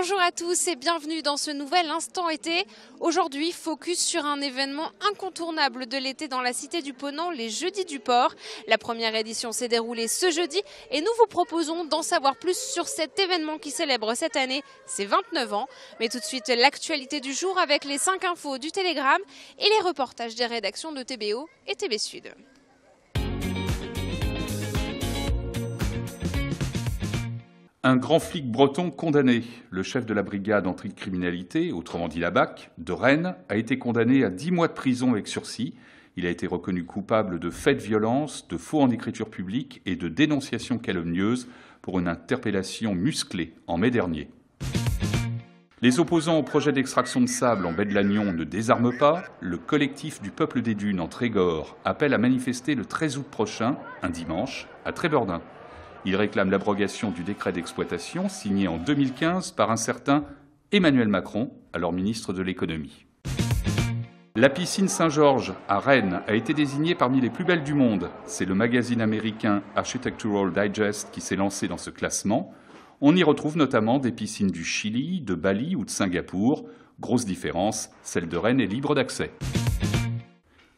Bonjour à tous et bienvenue dans ce nouvel Instant été. Aujourd'hui, focus sur un événement incontournable de l'été dans la cité du Ponant, les Jeudis du Port. La première édition s'est déroulée ce jeudi et nous vous proposons d'en savoir plus sur cet événement qui célèbre cette année ses 29 ans. Mais tout de suite, l'actualité du jour avec les 5 infos du Télégramme et les reportages des rédactions de TBO et TB Sud. Un grand flic breton condamné. Le chef de la brigade anticriminalité, autrement dit la BAC, de Rennes, a été condamné à 10 mois de prison avec sursis. Il a été reconnu coupable de faits de violence, de faux en écriture publique et de dénonciation calomnieuse pour une interpellation musclée en mai dernier. Les opposants au projet d'extraction de sable en baie de Lannion ne désarment pas. Le collectif du Peuple des Dunes en Trégor appelle à manifester le 13 août prochain, un dimanche, à Trébordin. Il réclame l'abrogation du décret d'exploitation signé en 2015 par un certain Emmanuel Macron, alors ministre de l'économie. La piscine Saint-Georges à Rennes a été désignée parmi les plus belles du monde. C'est le magazine américain Architectural Digest qui s'est lancé dans ce classement. On y retrouve notamment des piscines du Chili, de Bali ou de Singapour. Grosse différence, celle de Rennes est libre d'accès.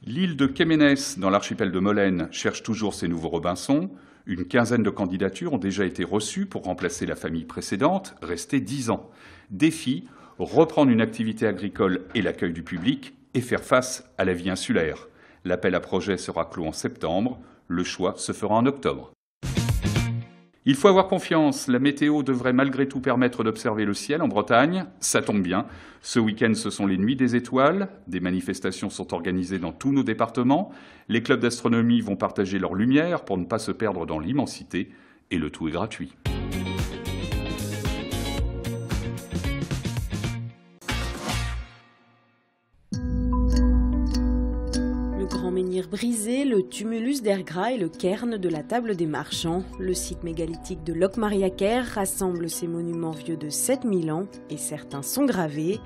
L'île de Kéménès, dans l'archipel de Molène, cherche toujours ses nouveaux Robinson. Une quinzaine de candidatures ont déjà été reçues pour remplacer la famille précédente, restée 10 ans. Défi, reprendre une activité agricole et l'accueil du public et faire face à la vie insulaire. L'appel à projet sera clos en septembre, le choix se fera en octobre. Il faut avoir confiance, la météo devrait malgré tout permettre d'observer le ciel en Bretagne. Ça tombe bien, ce week-end ce sont les Nuits des Étoiles. Des manifestations sont organisées dans tous nos départements. Les clubs d'astronomie vont partager leur lumière pour ne pas se perdre dans l'immensité. Et le tout est gratuit. Menhir brisé, le tumulus d'Ergras et le cairn de la table des marchands. Le site mégalithique de Locmariaquer rassemble ces monuments vieux de 7000 ans et certains sont gravés.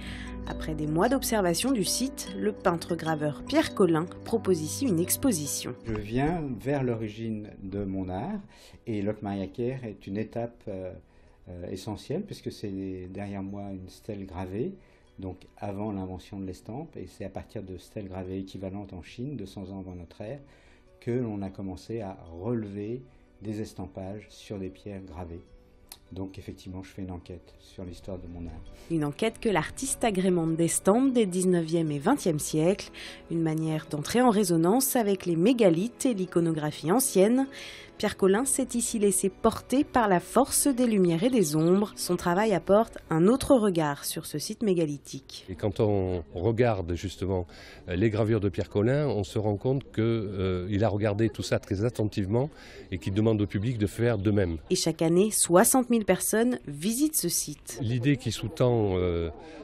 Après des mois d'observation du site, le peintre-graveur Pierre Collin propose ici une exposition. Je viens vers l'origine de mon art et Locmariaquer est une étape essentielle puisque c'est derrière moi une stèle gravée. Donc avant l'invention de l'estampe, et c'est à partir de stèles gravées équivalentes en Chine, 200 ans avant notre ère, que l'on a commencé à relever des estampages sur des pierres gravées. Donc effectivement, je fais une enquête sur l'histoire de mon art. Une enquête que l'artiste agrémente d'estampes des 19e et 20e siècles, une manière d'entrer en résonance avec les mégalithes et l'iconographie ancienne. Pierre Collin s'est ici laissé porter par la force des lumières et des ombres. Son travail apporte un autre regard sur ce site mégalithique. Et quand on regarde justement les gravures de Pierre Collin, on se rend compte qu'il a regardé tout ça très attentivement et qu'il demande au public de faire de même. Et chaque année, 60 000 personnes visitent ce site. L'idée qui sous-tend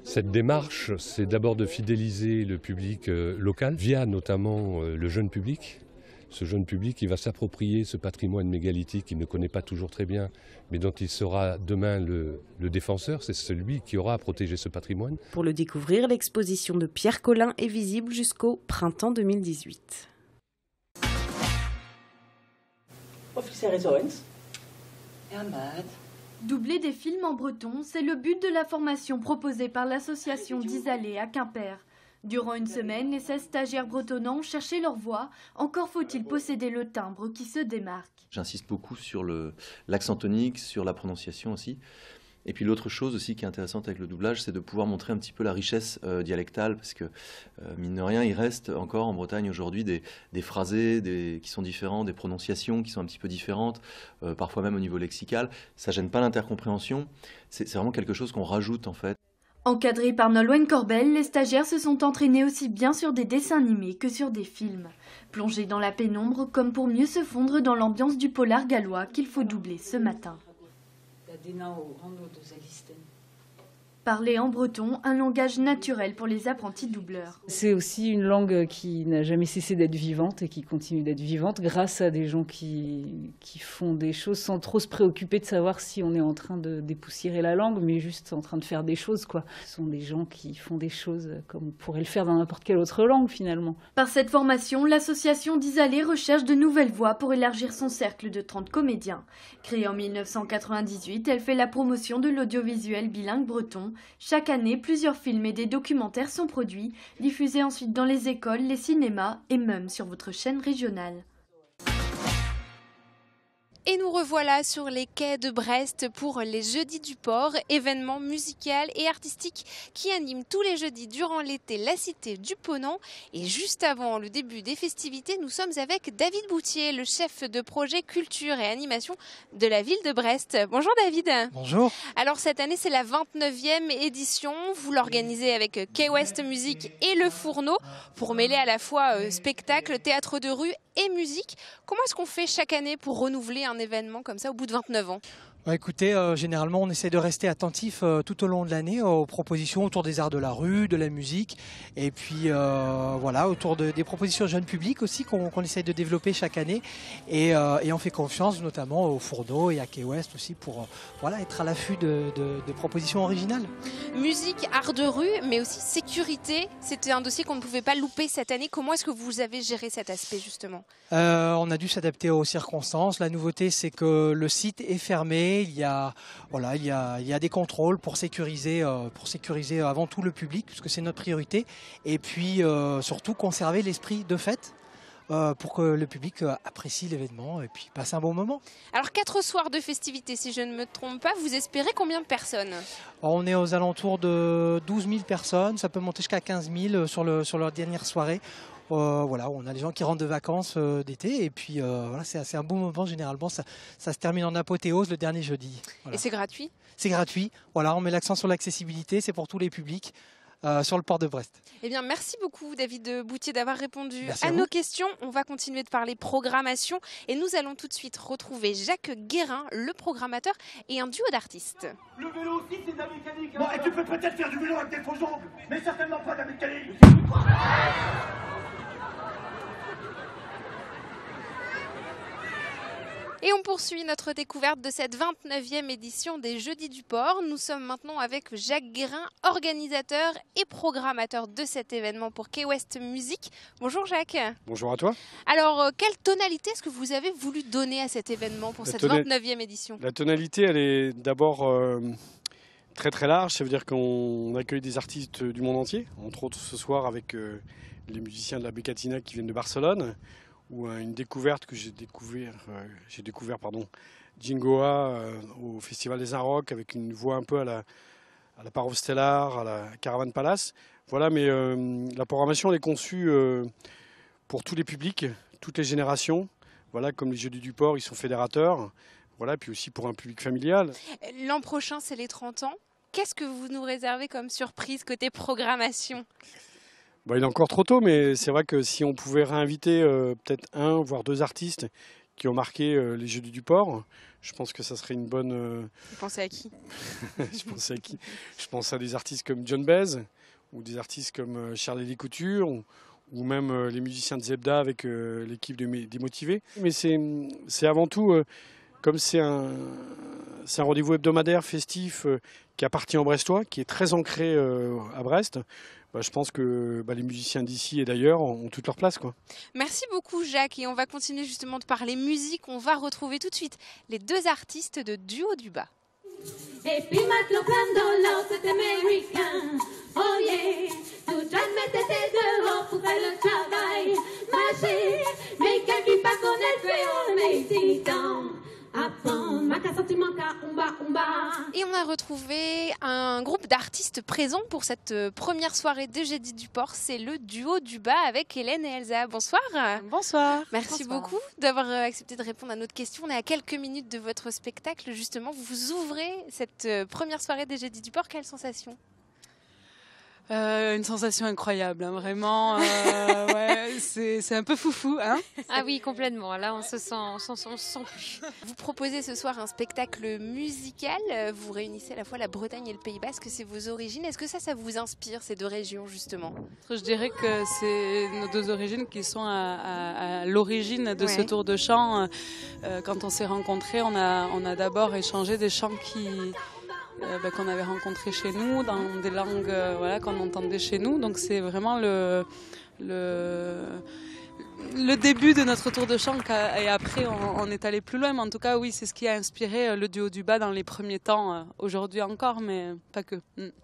cette démarche, c'est d'abord de fidéliser le public local via notamment le jeune public. Ce jeune public qui va s'approprier ce patrimoine mégalithique qu'il ne connaît pas toujours très bien, mais dont il sera demain le défenseur. C'est celui qui aura à protéger ce patrimoine. Pour le découvrir, l'exposition de Pierre Collin est visible jusqu'au printemps 2018. Officer Owens. Hermad. Doubler des films en breton, c'est le but de la formation proposée par l'association d'Isalé à Quimper. Durant une semaine, les 16 stagiaires bretonnants ont cherché leur voix. Encore faut-il posséder le timbre qui se démarque. J'insiste beaucoup sur l'accent tonique, sur la prononciation aussi. Et puis l'autre chose aussi qui est intéressante avec le doublage, c'est de pouvoir montrer un petit peu la richesse dialectale, parce que, mine de rien, il reste encore en Bretagne aujourd'hui des phrasés qui sont différents, des prononciations qui sont un petit peu différentes, parfois même au niveau lexical. Ça ne gêne pas l'intercompréhension, c'est vraiment quelque chose qu'on rajoute en fait. Encadrés par Nolwenn Corbel, les stagiaires se sont entraînés aussi bien sur des dessins animés que sur des films. Plongés dans la pénombre, comme pour mieux se fondre dans l'ambiance du polar gallois qu'il faut doubler ce matin. Parler en breton, un langage naturel pour les apprentis doubleurs. C'est aussi une langue qui n'a jamais cessé d'être vivante et qui continue d'être vivante grâce à des gens qui font des choses sans trop se préoccuper de savoir si on est en train de dépoussiérer la langue, mais juste en train de faire des choses, quoi. Ce sont des gens qui font des choses comme on pourrait le faire dans n'importe quelle autre langue, finalement. Par cette formation, l'association d'Isalé recherche de nouvelles voies pour élargir son cercle de 30 comédiens. Créée en 1998, elle fait la promotion de l'audiovisuel bilingue breton. Chaque année, plusieurs films et des documentaires sont produits, diffusés ensuite dans les écoles, les cinémas et même sur votre chaîne régionale. Et nous revoilà sur les quais de Brest pour les Jeudis du Port, événement musical et artistique qui anime tous les jeudis durant l'été la cité du Ponant. Et juste avant le début des festivités, nous sommes avec David Boutier, le chef de projet culture et animation de la ville de Brest. Bonjour David. Bonjour. Alors cette année, c'est la 29e édition. Vous l'organisez avec Quai West Musique et Le Fourneau pour mêler à la fois spectacle, théâtre de rue et musique. Comment est-ce qu'on fait chaque année pour renouveler un événement comme ça au bout de 29 ans ? Écoutez, généralement on essaie de rester attentif tout au long de l'année aux propositions autour des arts de la rue, de la musique et puis voilà, autour des propositions jeunes publics aussi qu'on essaie de développer chaque année et on fait confiance notamment au Fourneau et à Quai West aussi pour voilà, être à l'affût de propositions originales. Musique, art de rue, mais aussi sécurité, c'était un dossier qu'on ne pouvait pas louper cette année. Comment est-ce que vous avez géré cet aspect justement ? On a dû s'adapter aux circonstances. La nouveauté c'est que le site est fermé. Il y a des contrôles pour sécuriser avant tout le public, puisque c'est notre priorité, et puis surtout conserver l'esprit de fête pour que le public apprécie l'événement et puis passe un bon moment. Alors 4 soirs de festivités, si je ne me trompe pas, vous espérez combien de personnes ? On est aux alentours de 12 000 personnes, ça peut monter jusqu'à 15 000 sur leur dernière soirée. Voilà, on a des gens qui rentrent de vacances d'été et puis voilà, c'est un bon moment généralement, ça se termine en apothéose le dernier jeudi. Voilà. Et c'est gratuit ? C'est gratuit, voilà, on met l'accent sur l'accessibilité, c'est pour tous les publics sur le port de Brest. Eh bien, merci beaucoup David Boutier d'avoir répondu merci à nos questions. On va continuer de parler programmation et nous allons tout de suite retrouver Jacques Guérin, le programmateur et un duo d'artistes. Le vélo aussi c'est de la mécanique. Bon, et tu peux peut-être faire du vélo avec tes faux jambes, mais certainement pas de la mécanique. Et on poursuit notre découverte de cette 29e édition des Jeudis du Port. Nous sommes maintenant avec Jacques Guérin, organisateur et programmateur de cet événement pour Quai West Musique. Bonjour Jacques. Bonjour à toi. Alors, quelle tonalité est-ce que vous avez voulu donner à cet événement pour cette 29e édition ? La tonalité, elle est d'abord très très large. Ça veut dire qu'on accueille des artistes du monde entier, entre autres ce soir avec les musiciens de la Beccatina qui viennent de Barcelone, ou une découverte que j'ai découvert Jingoa au Festival des Arts Rock avec une voix un peu à la Parole Stellar, à la Caravane Palace. Voilà, mais la programmation elle est conçue pour tous les publics, toutes les générations. Voilà, comme les Jeudis du Port, ils sont fédérateurs. Voilà, puis aussi pour un public familial. L'an prochain, c'est les 30 ans. Qu'est-ce que vous nous réservez comme surprise côté programmation ? Il est encore trop tôt, mais c'est vrai que si on pouvait réinviter peut-être 1 voire 2 artistes qui ont marqué les Jeudis du Port, je pense que ça serait une bonne... Vous pensez à qui ? Je pense à des artistes comme John Baez, ou des artistes comme Charlie Lécouture, ou même les musiciens de Zebda avec l'équipe des Motivés. Mais c'est avant tout, comme c'est un rendez-vous hebdomadaire, festif, qui appartient aux Brestois, qui est très ancré à Brest. Je pense que les musiciens d'ici et d'ailleurs ont toute leur place, quoi. Merci beaucoup Jacques et on va continuer justement de parler musique. On va retrouver tout de suite les 2 artistes de Duo du Bas. Et puis maintenant Plandolo, c'est américain. Oh yeah, tout jamais t'étais dehors pour faire le travail. Marcher, mais quelqu'un pas connaître créole, mais ici dans. Et on a retrouvé un groupe d'artistes présents pour cette première soirée des Jeudis du Port. C'est le Duo du Bas avec Hélène et Elsa. Bonsoir. Bonsoir. Merci beaucoup d'avoir accepté de répondre à notre question. On est à quelques minutes de votre spectacle. Justement, vous ouvrez cette première soirée des Jeudis du Port. Quelle sensation ? Une sensation incroyable, hein, vraiment. Ouais. c'est un peu foufou, hein. Ah oui, complètement. Là, on se sent plus. Vous proposez ce soir un spectacle musical. Vous réunissez à la fois la Bretagne et le Pays Basque. C'est vos origines. Est-ce que ça vous inspire, ces deux régions, justement? Je dirais que c'est nos deux origines qui sont à l'origine de ce tour de chant. Quand on s'est rencontrés, on a d'abord échangé des chants qu'on avait rencontrés chez nous, dans des langues qu'on entendait chez nous. Donc c'est vraiment le début de notre tour de chant, et après on est allé plus loin, mais en tout cas oui, c'est ce qui a inspiré le duo du bas dans les premiers temps, aujourd'hui encore, mais pas que.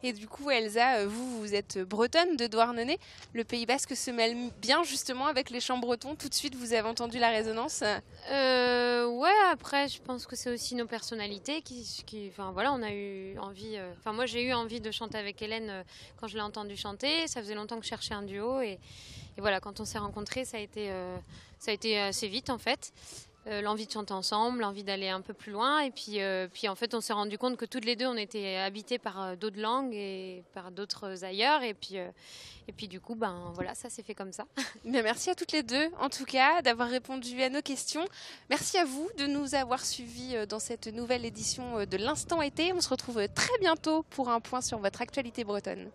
Et du coup, Elsa, vous êtes bretonne de Douarnenez. Le Pays Basque se mêle bien justement avec les chants bretons. Tout de suite, vous avez entendu la résonance? Ouais, après je pense que c'est aussi nos personnalités enfin voilà, on a eu envie, moi j'ai eu envie de chanter avec Hélène quand je l'ai entendue chanter. Ça faisait longtemps que je cherchais un duo, et voilà, quand on s'est rencontrés, ça a été assez vite en fait. L'envie de chanter ensemble, l'envie d'aller un peu plus loin, et puis en fait on s'est rendu compte que toutes les deux on était habitées par d'autres langues et par d'autres ailleurs, et puis du coup voilà, ça s'est fait comme ça. Bien, merci à toutes les deux en tout cas d'avoir répondu à nos questions. Merci à vous de nous avoir suivis dans cette nouvelle édition de l'Instant été. On se retrouve très bientôt pour un point sur votre actualité bretonne.